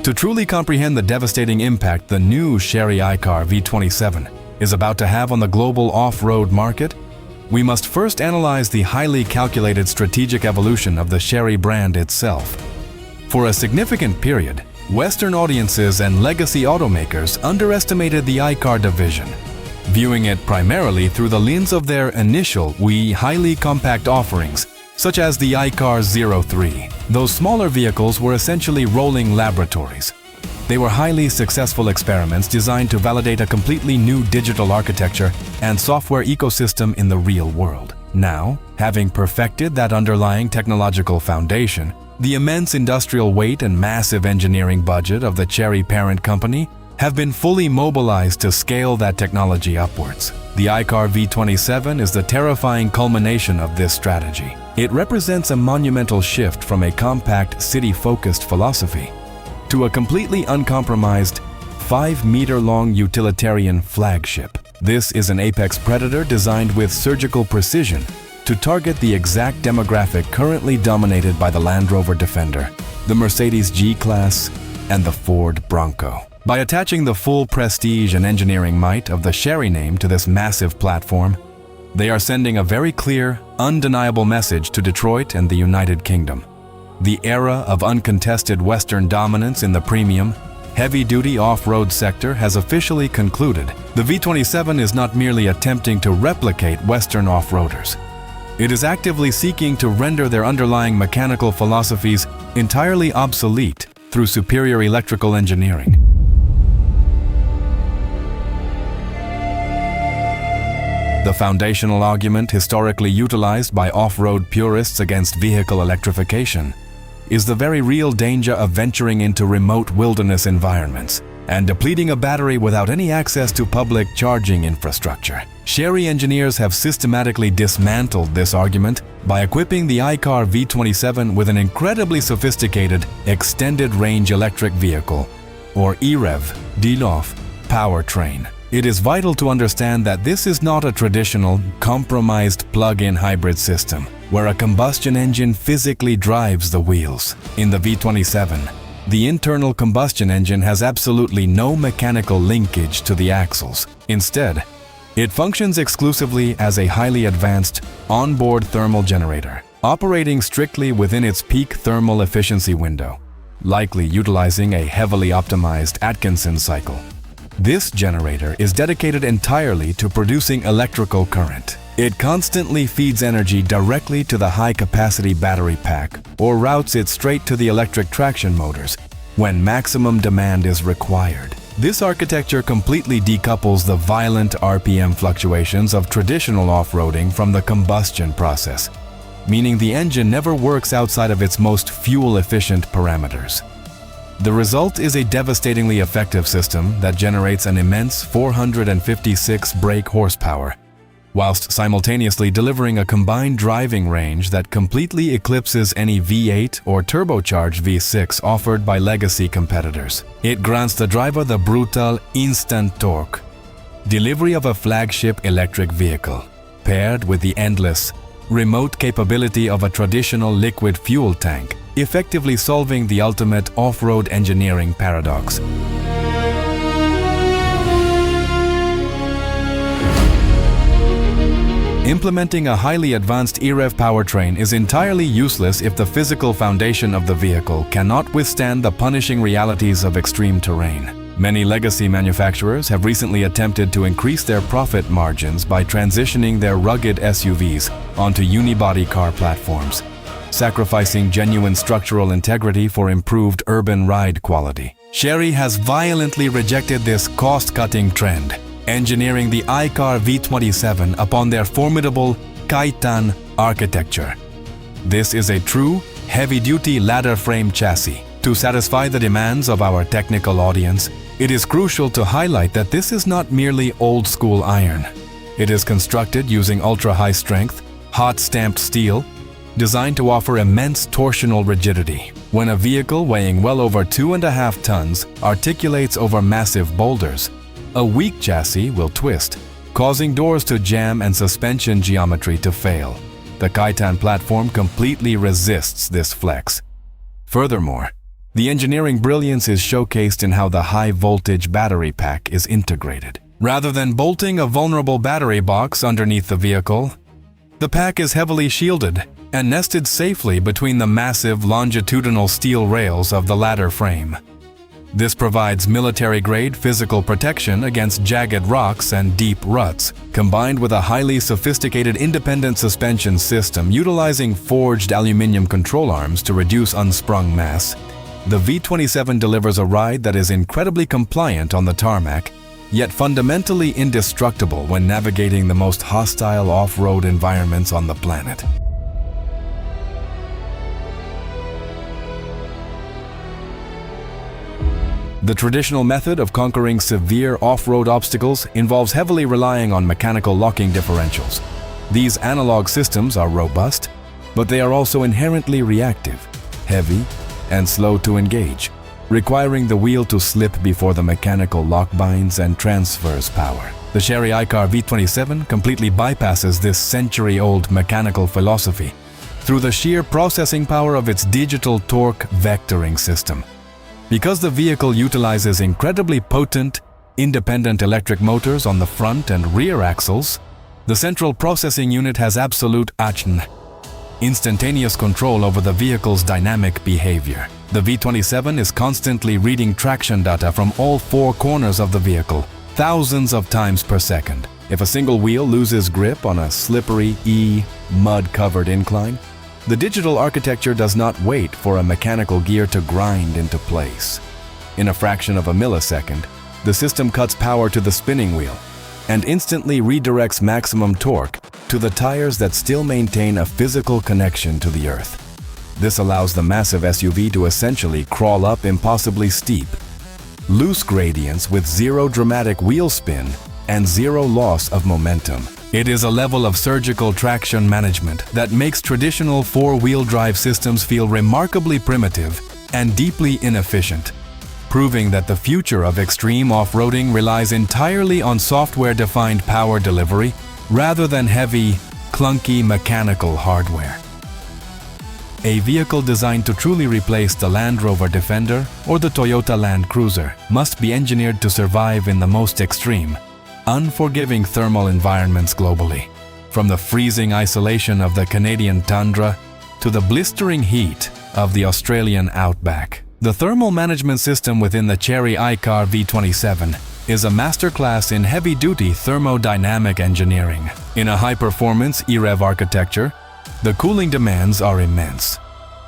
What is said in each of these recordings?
To truly comprehend the devastating impact the new Chery iCar V27 is about to have on the global off-road market, we must first analyze the highly calculated strategic evolution of the Chery brand itself. For a significant period, Western audiences and legacy automakers underestimated the iCar division, viewing it primarily through the lens of their initial highly compact offerings, such as the iCar 03. Those smaller vehicles were essentially rolling laboratories. They were highly successful experiments designed to validate a completely new digital architecture and software ecosystem in the real world. Now, having perfected that underlying technological foundation, the immense industrial weight and massive engineering budget of the Chery parent company have been fully mobilized to scale that technology upwards. The iCar V27 is the terrifying culmination of this strategy. It represents a monumental shift from a compact, city-focused philosophy to a completely uncompromised 5-meter-long utilitarian flagship. This is an apex predator designed with surgical precision to target the exact demographic currently dominated by the Land Rover Defender, the Mercedes G-Class, and the Ford Bronco. By attaching the full prestige and engineering might of the Chery name to this massive platform, they are sending a very clear, undeniable message to Detroit and the United Kingdom. The era of uncontested Western dominance in the premium, heavy-duty off-road sector has officially concluded. The V27 is not merely attempting to replicate Western off-roaders. It is actively seeking to render their underlying mechanical philosophies entirely obsolete through superior electrical engineering. The foundational argument historically utilized by off-road purists against vehicle electrification is the very real danger of venturing into remote wilderness environments and depleting a battery without any access to public charging infrastructure. Chery engineers have systematically dismantled this argument by equipping the iCar V27 with an incredibly sophisticated extended-range electric vehicle, or EREV powertrain. It is vital to understand that this is not a traditional, compromised plug-in hybrid system, where a combustion engine physically drives the wheels. In the V27, the internal combustion engine has absolutely no mechanical linkage to the axles. Instead, it functions exclusively as a highly advanced, onboard thermal generator, operating strictly within its peak thermal efficiency window, likely utilizing a heavily optimized Atkinson cycle. This generator is dedicated entirely to producing electrical current. It constantly feeds energy directly to the high-capacity battery pack or routes it straight to the electric traction motors when maximum demand is required. This architecture completely decouples the violent RPM fluctuations of traditional off-roading from the combustion process, meaning the engine never works outside of its most fuel-efficient parameters. The result is a devastatingly effective system that generates an immense 456 brake horsepower, whilst simultaneously delivering a combined driving range that completely eclipses any V8 or turbocharged V6 offered by legacy competitors. It grants the driver the brutal, instant torque delivery of a flagship electric vehicle, paired with the endless, remote capability of a traditional liquid fuel tank, effectively solving the ultimate off-road engineering paradox. Implementing a highly advanced EREV powertrain is entirely useless if the physical foundation of the vehicle cannot withstand the punishing realities of extreme terrain. Many legacy manufacturers have recently attempted to increase their profit margins by transitioning their rugged SUVs onto unibody car platforms, sacrificing genuine structural integrity for improved urban ride quality. Chery has violently rejected this cost-cutting trend, engineering the iCar V27 upon their formidable Kaitan architecture. This is a true, heavy-duty ladder frame chassis. To satisfy the demands of our technical audience, it is crucial to highlight that this is not merely old-school iron. It is constructed using ultra-high strength, hot-stamped steel, designed to offer immense torsional rigidity. When a vehicle weighing well over 2.5 tons articulates over massive boulders, a weak chassis will twist, causing doors to jam and suspension geometry to fail. The Kaitan platform completely resists this flex. Furthermore, The engineering brilliance is showcased in how the high-voltage battery pack is integrated. Rather than bolting a vulnerable battery box underneath the vehicle, the pack is heavily shielded and nested safely between the massive longitudinal steel rails of the ladder frame. This provides military-grade physical protection against jagged rocks and deep ruts, combined with a highly sophisticated independent suspension system utilizing forged aluminum control arms to reduce unsprung mass. The V27 delivers a ride that is incredibly compliant on the tarmac, yet fundamentally indestructible when navigating the most hostile off-road environments on the planet. The traditional method of conquering severe off-road obstacles involves heavily relying on mechanical locking differentials. These analog systems are robust, but they are also inherently reactive, heavy, and slow to engage, requiring the wheel to slip before the mechanical lock binds and transfers power. The Chery iCar V27 completely bypasses this century-old mechanical philosophy through the sheer processing power of its digital torque vectoring system. Because the vehicle utilizes incredibly potent, independent electric motors on the front and rear axles, the central processing unit has absolute instantaneous control over the vehicle's dynamic behavior. The V27 is constantly reading traction data from all four corners of the vehicle, thousands of times per second. If a single wheel loses grip on a slippery, mud-covered incline, the digital architecture does not wait for a mechanical gear to grind into place. In a fraction of a millisecond, the system cuts power to the spinning wheel and instantly redirects maximum torque to the tires that still maintain a physical connection to the earth. This allows the massive SUV to essentially crawl up impossibly steep, loose gradients with zero dramatic wheel spin and zero loss of momentum. It is a level of surgical traction management that makes traditional four-wheel drive systems feel remarkably primitive and deeply inefficient, proving that the future of extreme off-roading relies entirely on software-defined power delivery rather than heavy, clunky mechanical hardware. A vehicle designed to truly replace the Land Rover Defender or the Toyota Land Cruiser must be engineered to survive in the most extreme, unforgiving thermal environments globally. From the freezing isolation of the Canadian tundra to the blistering heat of the Australian outback, the thermal management system within the Chery iCar V27 is a masterclass in heavy-duty thermodynamic engineering. In a high-performance EREV architecture, the cooling demands are immense.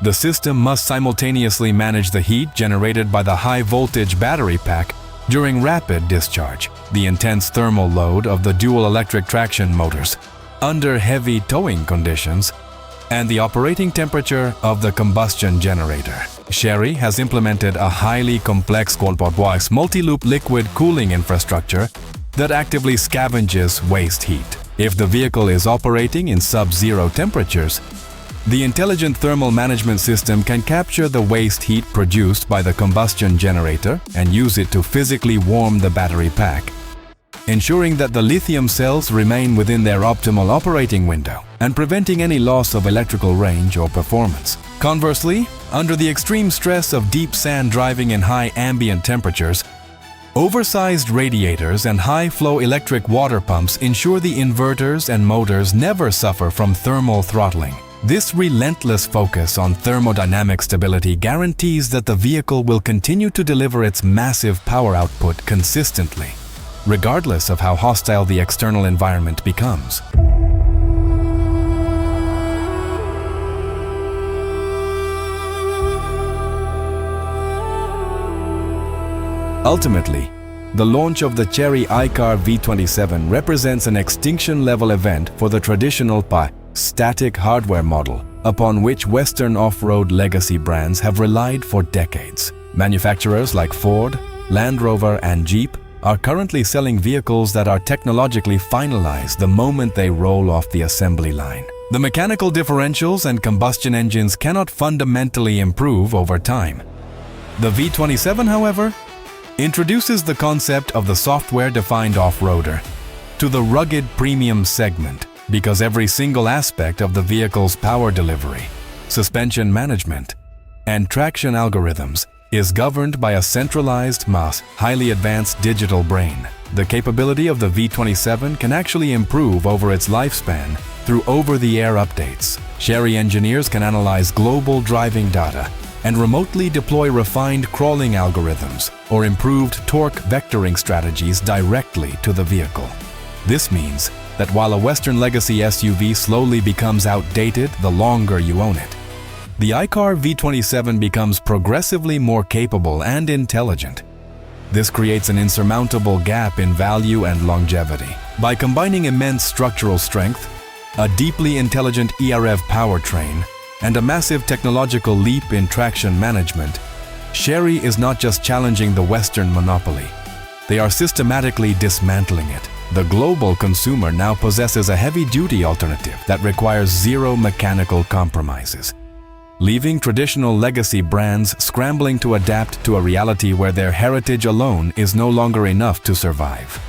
The system must simultaneously manage the heat generated by the high-voltage battery pack during rapid discharge, the intense thermal load of the dual electric traction motors under heavy towing conditions, and the operating temperature of the combustion generator. Chery has implemented a highly complex multi-loop liquid cooling infrastructure that actively scavenges waste heat. If the vehicle is operating in sub-zero temperatures, the intelligent thermal management system can capture the waste heat produced by the combustion generator and use it to physically warm the battery pack, ensuring that the lithium cells remain within their optimal operating window and preventing any loss of electrical range or performance. Conversely, under the extreme stress of deep sand driving in high ambient temperatures, oversized radiators and high-flow electric water pumps ensure the inverters and motors never suffer from thermal throttling. This relentless focus on thermodynamic stability guarantees that the vehicle will continue to deliver its massive power output consistently, regardless of how hostile the external environment becomes. Ultimately, the launch of the Chery iCar V27 represents an extinction-level event for the traditional static hardware model upon which Western off-road legacy brands have relied for decades. Manufacturers like Ford, Land Rover, and Jeep are currently selling vehicles that are technologically finalized the moment they roll off the assembly line. The mechanical differentials and combustion engines cannot fundamentally improve over time. The V27, however, introduces the concept of the software-defined off-roader to the rugged premium segment because every single aspect of the vehicle's power delivery, suspension management, and traction algorithms is governed by a centralized MAS, highly advanced digital brain. The capability of the V27 can actually improve over its lifespan through over-the-air updates. Chery engineers can analyze global driving data and remotely deploy refined crawling algorithms or improved torque vectoring strategies directly to the vehicle. This means that while a Western legacy SUV slowly becomes outdated the longer you own it, the iCar V27 becomes progressively more capable and intelligent. This creates an insurmountable gap in value and longevity. By combining immense structural strength, a deeply intelligent EREV powertrain, and a massive technological leap in traction management, Chery is not just challenging the Western monopoly. They are systematically dismantling it. The global consumer now possesses a heavy-duty alternative that requires zero mechanical compromises, leaving traditional legacy brands scrambling to adapt to a reality where their heritage alone is no longer enough to survive.